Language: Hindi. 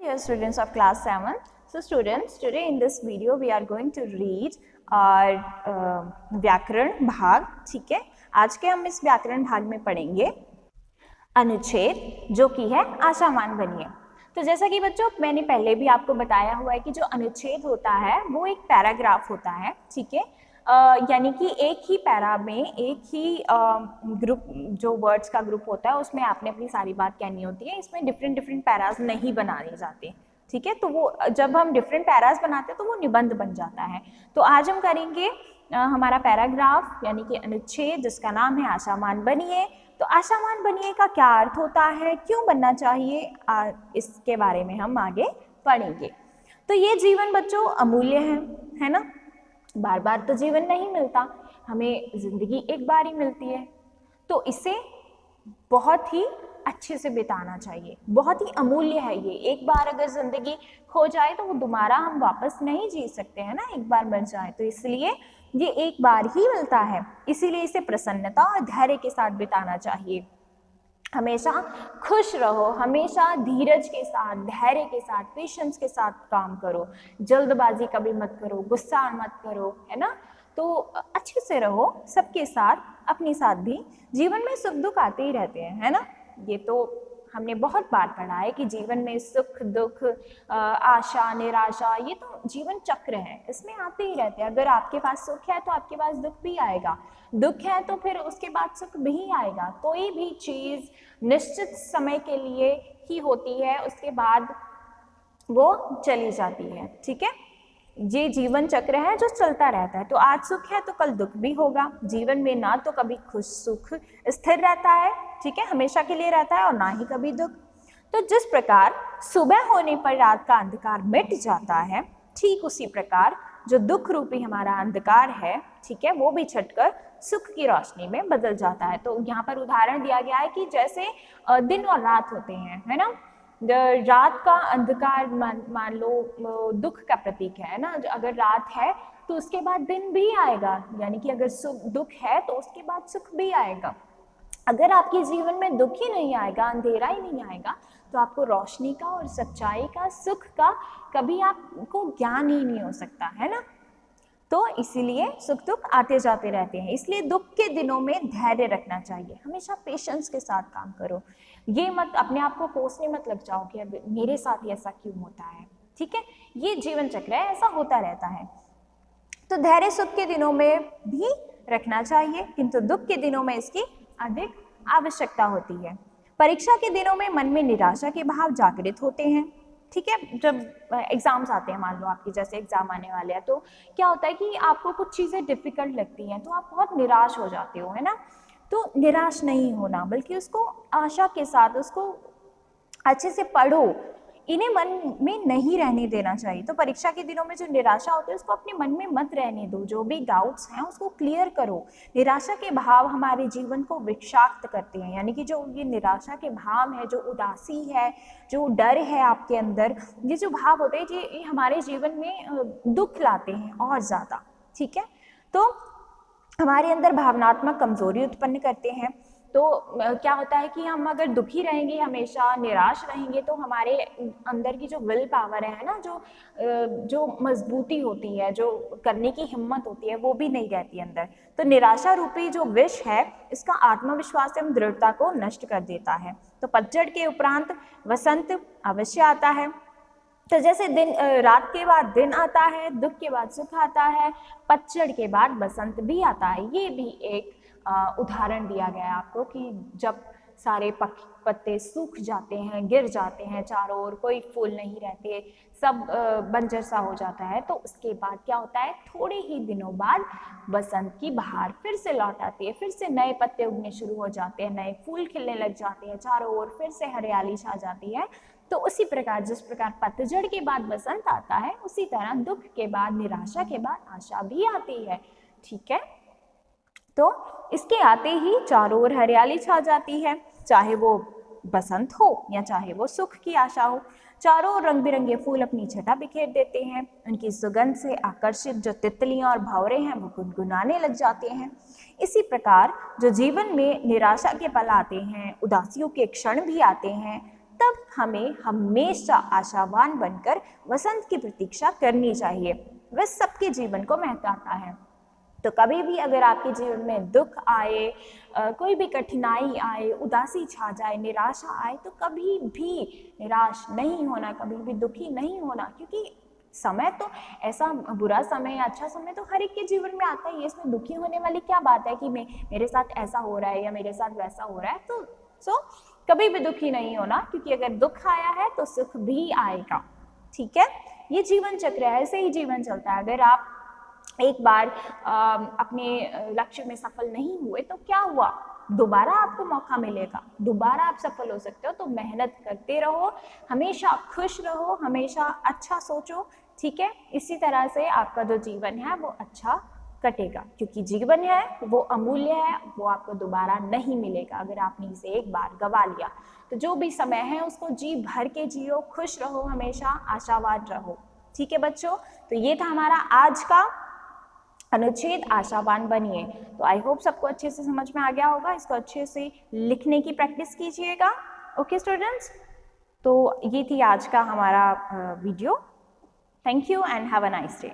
dear students of class 7. So students, today in this video we are going to read our व्याकरण भाग. ठीक है, आज के हम इस व्याकरण भाग में पढ़ेंगे अनुच्छेद, जो कि है आशामान बनिए. तो जैसा कि बच्चों मैंने पहले भी आपको बताया हुआ है कि जो अनुच्छेद होता है वो एक पैराग्राफ होता है. ठीक है, यानी कि एक ही पैरा में एक ही ग्रुप, जो वर्ड्स का ग्रुप होता है उसमें आपने अपनी सारी बात कहनी होती है. इसमें डिफरेंट पैराज नहीं बनाए जाते. ठीक है, तो वो जब हम डिफरेंट पैराज बनाते हैं तो वो निबंध बन जाता है. तो आज हम करेंगे हमारा पैराग्राफ यानी कि अनुच्छेद, जिसका नाम है आशामान बनिए. तो आशामान बनिए का क्या अर्थ होता है, क्यों बनना चाहिए, इसके बारे में हम आगे पढ़ेंगे. तो ये जीवन बच्चों अमूल्य है ना. बार बार तो जीवन नहीं मिलता, हमें जिंदगी एक बार ही मिलती है. तो इसे बहुत ही अच्छे से बिताना चाहिए. बहुत ही अमूल्य है ये. एक बार अगर जिंदगी खो जाए तो वो दोबारा हम वापस नहीं जी सकते हैं ना, एक बार मर जाए तो. इसलिए ये एक बार ही मिलता है, इसीलिए इसे प्रसन्नता और धैर्य के साथ बिताना चाहिए. हमेशा खुश रहो, हमेशा धीरज के साथ, धैर्य के साथ, पेशेंस के साथ काम करो. जल्दबाजी कभी मत करो, गुस्सा मत करो, है ना. तो अच्छे से रहो सबके साथ, अपने साथ भी. जीवन में सुख दुख आते ही रहते हैं, है ना. ये तो हमने बहुत बार पढ़ा है कि जीवन में सुख दुख, आशा निराशा, ये तो जीवन चक्र है, इसमें आते ही रहते हैं. अगर आपके पास सुख है तो आपके पास दुख भी आएगा, दुख है तो फिर उसके बाद सुख भी आएगा. कोई भी चीज़ निश्चित समय के लिए ही होती है, उसके बाद वो चली जाती है. ठीक है, ये जीवन चक्र है जो चलता रहता है. तो आज सुख है तो कल दुख भी होगा. जीवन में ना तो कभी खुश सुख स्थिर रहता है, ठीक है, हमेशा के लिए रहता है, और ना ही कभी दुख. तो जिस प्रकार सुबह होने पर रात का अंधकार मिट जाता है, ठीक उसी प्रकार जो दुख रूपी हमारा अंधकार है, ठीक है, वो भी छटकर सुख की रोशनी में बदल जाता है. तो यहाँ पर उदाहरण दिया गया है कि जैसे दिन और रात होते हैं, है ना. रात का अंधकार मान लो दुख का प्रतीक है ना. अगर रात है तो उसके बाद दिन भी आएगा, यानी कि अगर दुख है तो उसके बाद सुख भी आएगा. अगर आपके जीवन में दुख ही नहीं आएगा, अंधेरा ही नहीं आएगा, तो आपको रोशनी का और सच्चाई का, सुख का कभी आपको ज्ञान ही नहीं हो सकता, है ना. तो इसीलिए सुख दुख आते जाते रहते हैं. इसलिए दुख के दिनों में धैर्य रखना चाहिए. हमेशा पेशेंस के साथ काम करो. ये मत अपने आप को कोसने मत लग जाओ कि अब मेरे साथ ही ऐसा क्यों होता है. ठीक है, ये जीवन चक्र है, ऐसा होता रहता है. तो धैर्य सुख के दिनों में भी रखना चाहिए, किंतु दुख के दिनों में इसकी अधिक आवश्यकता होती है. परीक्षा के दिनों में मन में निराशा के भाव जागृत होते हैं. ठीक है, जब एग्जाम्स आते हैं, मान लो आपकी जैसे एग्जाम आने वाले हैं, तो क्या होता है कि आपको कुछ चीज़ें डिफिकल्ट लगती हैं तो आप बहुत निराश हो जाते हो, है ना. तो निराश नहीं होना, बल्कि उसको आशा के साथ उसको अच्छे से पढ़ो. इन्हें मन में नहीं रहने देना चाहिए. तो परीक्षा के दिनों में जो निराशा होती है उसको अपने मन में मत रहने दो. जो भी डाउट्स हैं उसको क्लियर करो. निराशा के भाव हमारे जीवन को विषाक्त करते हैं, यानी कि जो ये निराशा के भाव है, जो उदासी है, जो डर है आपके अंदर, ये जो भाव होते हैं ये हमारे जीवन में दुख लाते हैं और ज़्यादा. ठीक है, तो हमारे अंदर भावनात्मक कमजोरी उत्पन्न करते हैं. तो क्या होता है कि हम अगर दुखी रहेंगे, हमेशा निराश रहेंगे, तो हमारे अंदर की जो विल पावर है ना, जो मजबूती होती है, जो करने की हिम्मत होती है, वो भी नहीं रहती अंदर. तो निराशा रूपी जो विष है, इसका आत्मविश्वास एवं दृढ़ता को नष्ट कर देता है. तो पतझड़ के उपरांत वसंत अवश्य आता है. तो जैसे रात के बाद दिन आता है, दुख के बाद सुख आता है, पतझड़ के बाद बसंत भी आता है. ये भी एक उदाहरण दिया गया है आपको कि जब सारे पत्ते सूख जाते हैं, गिर जाते हैं चारों ओर, कोई फूल नहीं रहते, सब बंजर सा हो जाता है, तो उसके बाद क्या होता है, थोड़े ही दिनों बाद बसंत की बहार फिर से लौट आती है. फिर से नए पत्ते उगने शुरू हो जाते हैं, नए फूल खिलने लग जाते हैं, चारों ओर फिर से हरियाली छा जाती है. तो उसी प्रकार जिस प्रकार पतझड़ के बाद बसंत आता है, उसी तरह दुख के बाद, निराशा के बाद आशा भी आती है. ठीक है, तो इसके आते ही चारों ओर हरियाली छा जाती है, चाहे वो बसंत हो या चाहे वो सुख की आशा हो. चारों ओर रंग बिरंगे फूल अपनी छटा बिखेर देते हैं. उनकी सुगंध से आकर्षित जो तितलियां और भंवरे हैं वो गुनगुनाने लग जाते हैं. इसी प्रकार जो जीवन में निराशा के पल आते हैं, उदासियों के क्षण भी आते हैं, तब हमें हमेशा आशावान बनकर वसंत की प्रतीक्षा करनी चाहिए। वह सबके जीवन को महकाता है। तो कभी भी अगर आपके जीवन में दुख आए, कोई भी कठिनाई आए, उदासी छा जाए, निराशा आए, तो कभी भी निराश नहीं होना, कभी भी दुखी नहीं होना, क्योंकि समय तो ऐसा बुरा समय या अच्छा समय तो हर एक के जीवन में आता ही है। इसमें दुखी होने वाली क्या बात है कि मेरे साथ ऐसा हो रहा है या मेरे साथ वैसा हो रहा है। तो कभी भी दुखी नहीं होना, क्योंकि अगर दुख आया है तो सुख भी आएगा। ठीक है, ये जीवन चक्र है, ऐसे ही जीवन चलता है। अगर आप एक बार अपने लक्ष्य में सफल नहीं हुए तो क्या हुआ, दोबारा आपको मौका मिलेगा, दोबारा आप सफल हो सकते हो। तो मेहनत करते रहो, हमेशा खुश रहो, हमेशा अच्छा सोचो। ठीक है, इसी तरह से आपका जो जीवन है वो अच्छा कटेगा, क्योंकि जीवन है वो अमूल्य है, वो आपको दोबारा नहीं मिलेगा अगर आपने इसे एक बार गवा लिया। तो जो भी समय है उसको जी भर के जियो, खुश रहो, हमेशा आशावाद रहो। ठीक है बच्चों, तो ये था हमारा आज का अनुच्छेद आशावान बनिए। तो आई होप सबको अच्छे से समझ में आ गया होगा। इसको अच्छे से लिखने की प्रैक्टिस कीजिएगा। ओके स्टूडेंट्स, तो ये थी आज का हमारा video. Thank you and have a nice day.